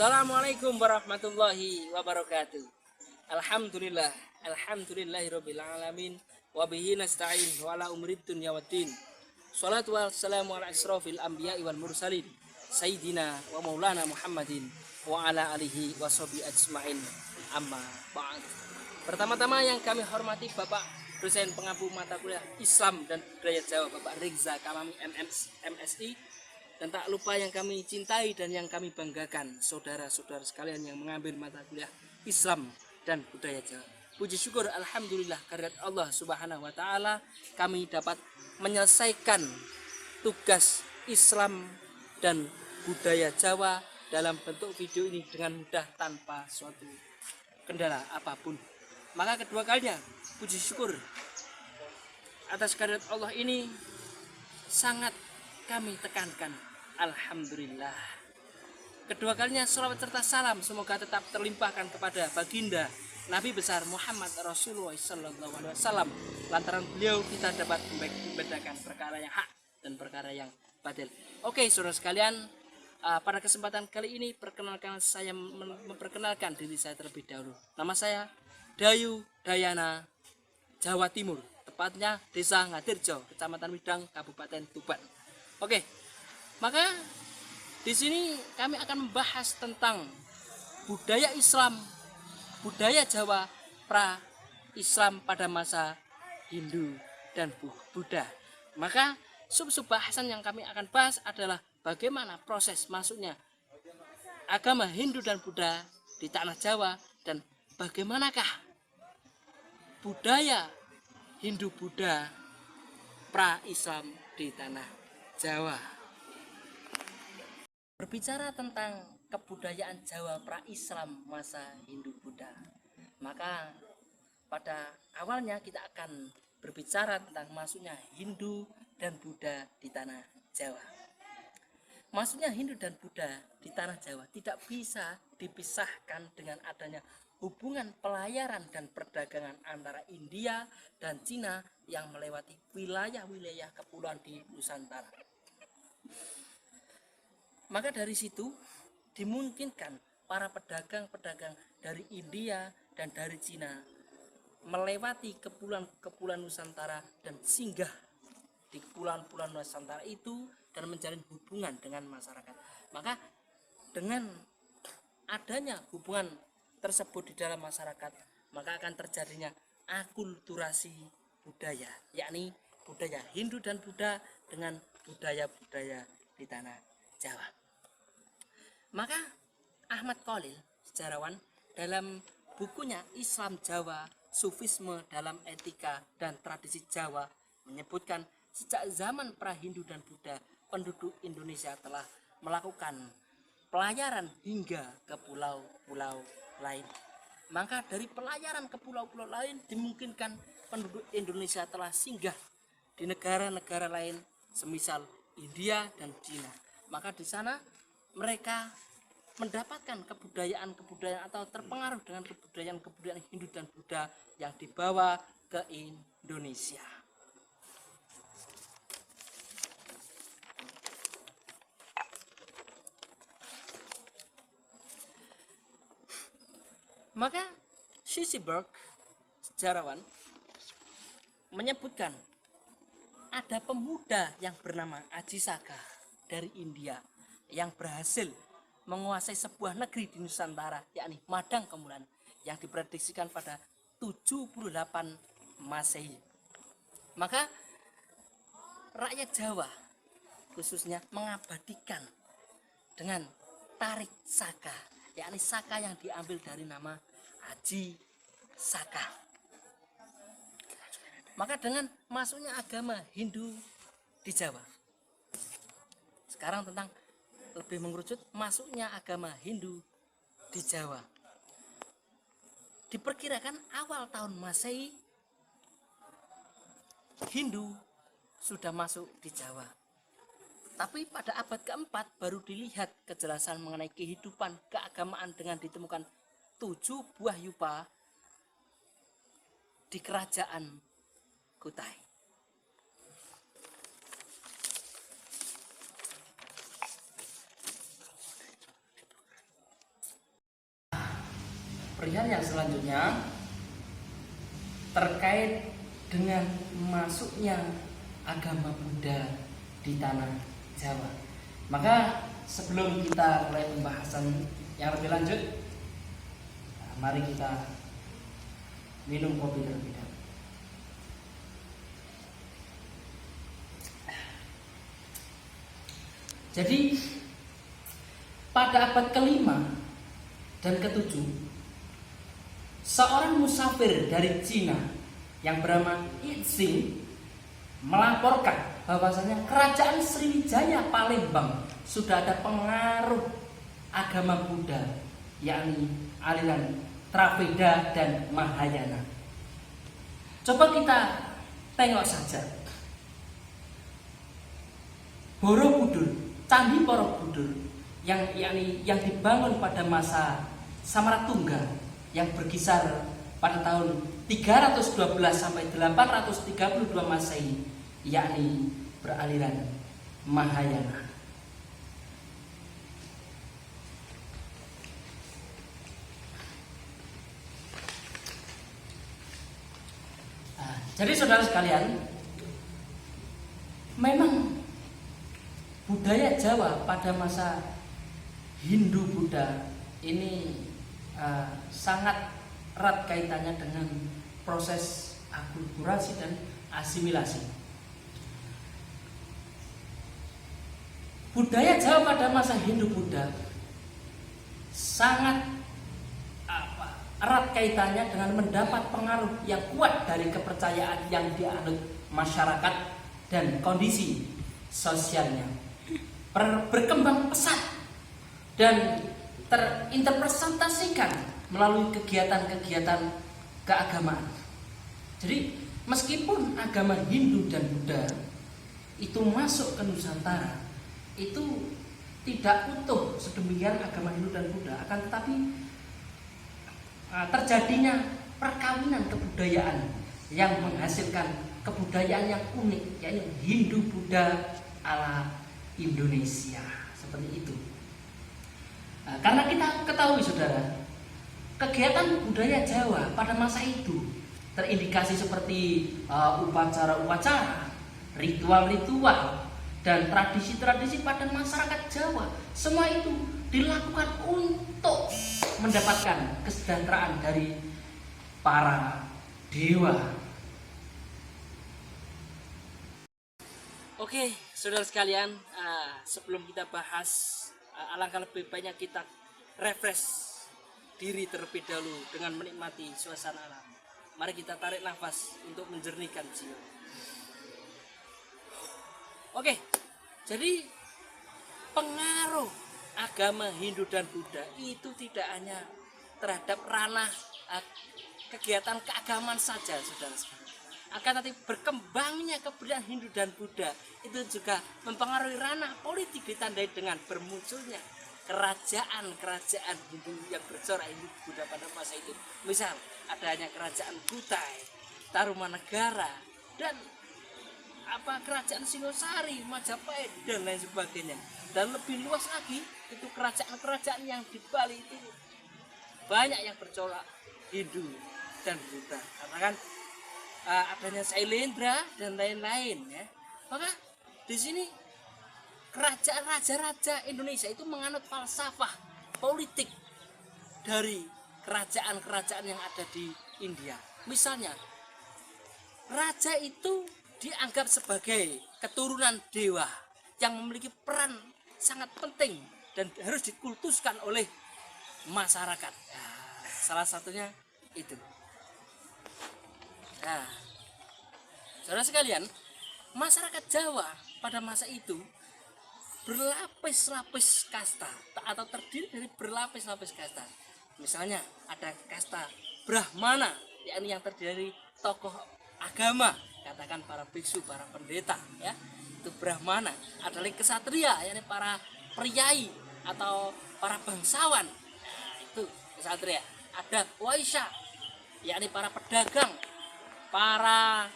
Assalamualaikum warahmatullahi wabarakatuh. Alhamdulillahirabbil alamin wa bihi nasta'in wa ala umrid dunya waddin. Shalatu wassalamu ala asrofil anbiya'i wal mursalin sayyidina wa maulana Muhammadin wa ala alihi wa sahbihi ajmain. Amma ba'd. Pertama-tama yang kami hormati Bapak dosen pengampu mata kuliah Islam dan Budaya Jawa Bapak Rizza Kamami MSI. Dan tak lupa yang kami cintai dan yang kami banggakan, saudara-saudara sekalian yang mengambil mata kuliah Islam dan Budaya Jawa. Puji syukur alhamdulillah kehadirat Allah Subhanahu wa taala kami dapat menyelesaikan tugas Islam dan Budaya Jawa dalam bentuk video ini dengan mudah tanpa suatu kendala apapun. Maka kedua kalinya puji syukur atas kehadirat Allah ini sangat kami tekankan. Alhamdulillah. Kedua kalinya salawat serta salam semoga tetap terlimpahkan kepada baginda Nabi besar Muhammad Rasulullah SAW. Lantaran beliau kita dapat membedakan perkara yang hak dan perkara yang batil. Oke, saudara sekalian, pada kesempatan kali ini perkenalkan saya memperkenalkan diri saya terlebih dahulu. Nama saya Dayu Dayana, Jawa Timur, tepatnya Desa Ngadirjo, Kecamatan Widang, Kabupaten Tuban. Oke. Maka di sini kami akan membahas tentang budaya Islam, budaya Jawa pra-Islam pada masa Hindu dan Buddha. Maka sub-sub bahasan yang kami akan bahas adalah bagaimana proses masuknya agama Hindu dan Buddha di tanah Jawa dan bagaimanakah budaya Hindu-Buddha pra-Islam di tanah Jawa. Berbicara tentang kebudayaan Jawa pra-Islam masa Hindu-Buddha, maka pada awalnya kita akan berbicara tentang masuknya Hindu dan Buddha di tanah Jawa. Masuknya Hindu dan Buddha di tanah Jawa tidak bisa dipisahkan dengan adanya hubungan pelayaran dan perdagangan antara India dan Cina yang melewati wilayah-wilayah kepulauan di Nusantara. Maka dari situ dimungkinkan para pedagang-pedagang dari India dan dari Cina melewati kepulauan Nusantara dan singgah di kepulauan Nusantara itu dan menjalin hubungan dengan masyarakat. Maka dengan adanya hubungan tersebut di dalam masyarakat, maka akan terjadinya akulturasi budaya, yakni budaya Hindu dan Buddha dengan budaya-budaya di tanah Jawa. Maka Ahmad Khalil, sejarawan, dalam bukunya Islam Jawa, Sufisme dalam Etika dan Tradisi Jawa menyebutkan sejak zaman pra-Hindu dan Buddha, penduduk Indonesia telah melakukan pelayaran hingga ke pulau-pulau lain. Maka dari pelayaran ke pulau-pulau lain dimungkinkan penduduk Indonesia telah singgah di negara-negara lain semisal India dan Cina. Maka di sana mereka mendapatkan kebudayaan atau terpengaruh dengan kebudayaan Hindu dan Buddha yang dibawa ke Indonesia. Maka Sissyberg, sejarawan, menyebutkan ada pemuda yang bernama Aji Saka dari India yang berhasil menguasai sebuah negeri di Nusantara, yakni Madang Kemulan, yang diprediksikan pada 78 Masehi. Maka rakyat Jawa khususnya mengabadikan dengan tarik saka, yakni saka yang diambil dari nama Aji Saka. Maka dengan masuknya agama Hindu di Jawa, sekarang tentang lebih mengerucut masuknya agama Hindu di Jawa. Diperkirakan awal tahun Masehi Hindu sudah masuk di Jawa. Tapi pada abad keempat baru dilihat kejelasan mengenai kehidupan keagamaan dengan ditemukan 7 buah yupa di kerajaan Kutai. perihal yang selanjutnya terkait dengan masuknya agama Buddha di tanah Jawa. Maka sebelum kita mulai pembahasan yang lebih lanjut, mari kita minum kopi terlebih dahulu. Jadi pada abad ke-5 dan ke-7, seorang musafir dari Cina yang bernama Yixing melaporkan bahwasanya kerajaan Sriwijaya Palembang sudah ada pengaruh agama Buddha, yakni aliran Triveda dan Mahayana. Coba kita tengok saja Borobudur, Candi Borobudur yang dibangun pada masa Samaratungga yang berkisar pada tahun 312 sampai 832 Masehi, yakni beraliran Mahayana. Jadi saudara sekalian, memang budaya Jawa pada masa Hindu-Buddha ini sangat erat kaitannya dengan proses akulturasi dan asimilasi. Budaya Jawa pada masa Hindu-Buddha sangat erat kaitannya dengan mendapat pengaruh yang kuat dari kepercayaan yang dianut masyarakat dan kondisi sosialnya. Berkembang pesat dan terinterpretasikan melalui kegiatan-kegiatan keagamaan. Jadi meskipun agama Hindu dan Buddha itu masuk ke Nusantara, itu tidak utuh sedemikian agama Hindu dan Buddha, akan tetapi terjadinya perkawinan kebudayaan yang menghasilkan kebudayaan yang unik, yaitu Hindu-Buddha ala Indonesia, seperti itu. Karena kita ketahui saudara, kegiatan budaya Jawa pada masa itu terindikasi seperti upacara-upacara, ritual-ritual, dan tradisi-tradisi pada masyarakat Jawa. Semua itu dilakukan untuk mendapatkan kesejahteraan dari para dewa. Oke, saudara sekalian, sebelum kita bahas, alangkah lebih banyak kita refresh diri terlebih dahulu dengan menikmati suasana alam. Mari kita tarik nafas untuk menjernihkan jiwa. Oke, jadi pengaruh agama Hindu dan Buddha itu tidak hanya terhadap ranah kegiatan keagamaan saja, saudara-saudara. Akan tetapi berkembangnya kebudayaan Hindu dan Buddha itu juga mempengaruhi ranah politik, ditandai dengan bermunculnya kerajaan-kerajaan Hindu yang bercorak Hindu Buddha pada masa itu. Misal adanya kerajaan Kutai, Tarumanegara, dan kerajaan Singosari, Majapahit, dan lain sebagainya. Dan lebih luas lagi, itu kerajaan-kerajaan yang di Bali itu banyak yang bercorak Hindu dan Buddha. Karena kan adanya Sailendra dan lain-lain, ya. Maka di sini kerajaan raja-raja Indonesia itu menganut falsafah politik dari kerajaan-kerajaan yang ada di India. Misalnya, raja itu dianggap sebagai keturunan dewa yang memiliki peran sangat penting dan harus dikultuskan oleh masyarakat. Salah satunya itu. Nah, saudara sekalian, masyarakat Jawa pada masa itu berlapis-lapis kasta atau terdiri dari berlapis-lapis kasta. Misalnya ada kasta Brahmana, yakni yang terdiri dari tokoh agama, katakan para biksu, para pendeta, ya, itu Brahmana. Ada lagi kesatria, yakni para priai atau para bangsawan, nah, itu kesatria. Ada Waisya, yakni para pedagang, para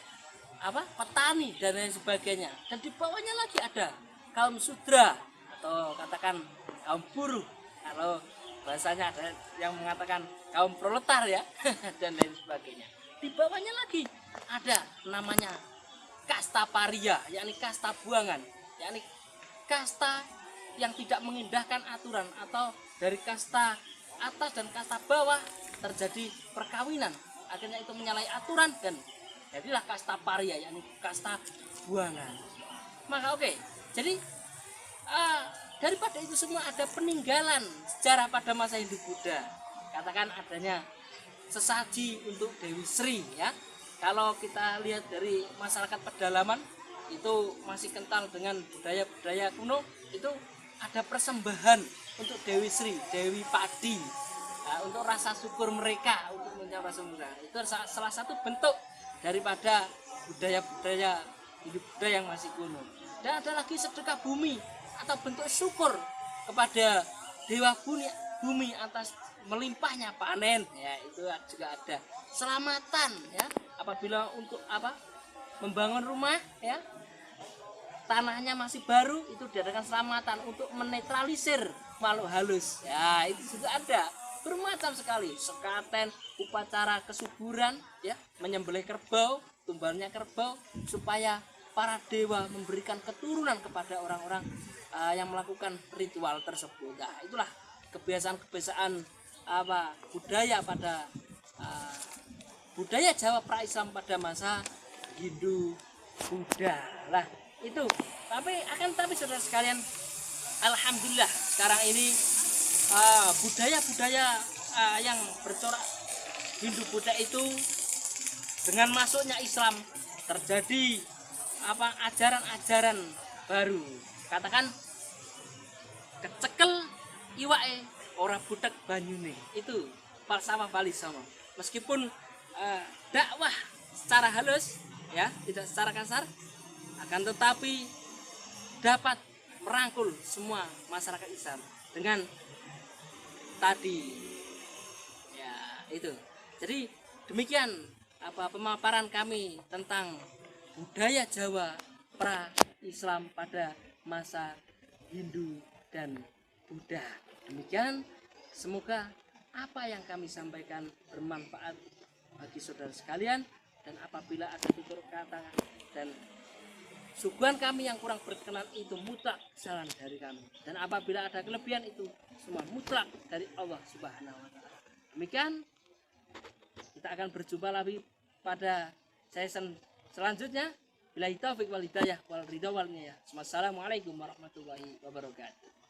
petani dan lain sebagainya. Dan di bawahnya lagi ada kaum Sudra atau katakan kaum buruh. Kalau bahasanya ada yang mengatakan kaum proletar ya dan lain sebagainya. Di bawahnya lagi ada namanya kasta paria, yakni kasta buangan, yakni kasta yang tidak mengindahkan aturan, atau dari kasta atas dan kasta bawah terjadi perkawinan, akhirnya itu menyalahi aturan dan jadilah kasta paria, yakni kasta buangan. Maka oke, jadi daripada itu semua ada peninggalan sejarah pada masa Hindu Buddha. Katakan adanya sesaji untuk Dewi Sri ya. Kalau kita lihat dari masyarakat pedalaman itu masih kental dengan budaya-budaya kuno, itu ada persembahan untuk Dewi Sri, Dewi Padi, untuk rasa syukur mereka, untuk mencapai rasa syukur. Itu salah satu bentuk daripada budaya-budaya hidup Buddha yang masih kuno. Dan ada lagi sedekah bumi atau bentuk syukur kepada dewa bumi atas melimpahnya panen ya, itu juga ada. Selamatan ya, apabila untuk membangun rumah ya, tanahnya masih baru, itu diadakan selamatan untuk menetralisir makhluk halus ya, itu juga ada. Bermacam sekali, sekaten, upacara kesuburan ya, menyembelih kerbau, tumbalnya kerbau supaya para dewa memberikan keturunan kepada orang-orang yang melakukan ritual tersebut. Nah, itulah kebiasaan-kebiasaan budaya pada budaya Jawa pra-Islam pada masa Hindu Buddha lah itu. Tapi saudara sekalian, alhamdulillah sekarang ini budaya-budaya yang bercorak Hindu Buddha itu dengan masuknya Islam terjadi ajaran-ajaran baru. Katakan kecekel iwae ora butek banyune, itu falsafah Bali sama. Meskipun dakwah secara halus ya, tidak secara kasar, akan tetapi dapat merangkul semua masyarakat Islam dengan tadi ya itu. Jadi demikian pemaparan kami tentang budaya Jawa pra-Islam pada masa Hindu dan Buddha. Demikian, semoga apa yang kami sampaikan bermanfaat bagi saudara sekalian, dan apabila ada tutur kata dan suguhan kami yang kurang berkenan itu mutlak kesalahan dari kami, dan apabila ada kelebihan itu semua mutlak dari Allah Subhanahu wa taala. Demikian, kita akan berjumpa lagi pada season selanjutnya. Billahi taufiq wal hidayah wal ridha wal niyah. Wassalamualaikum warahmatullahi wabarakatuh.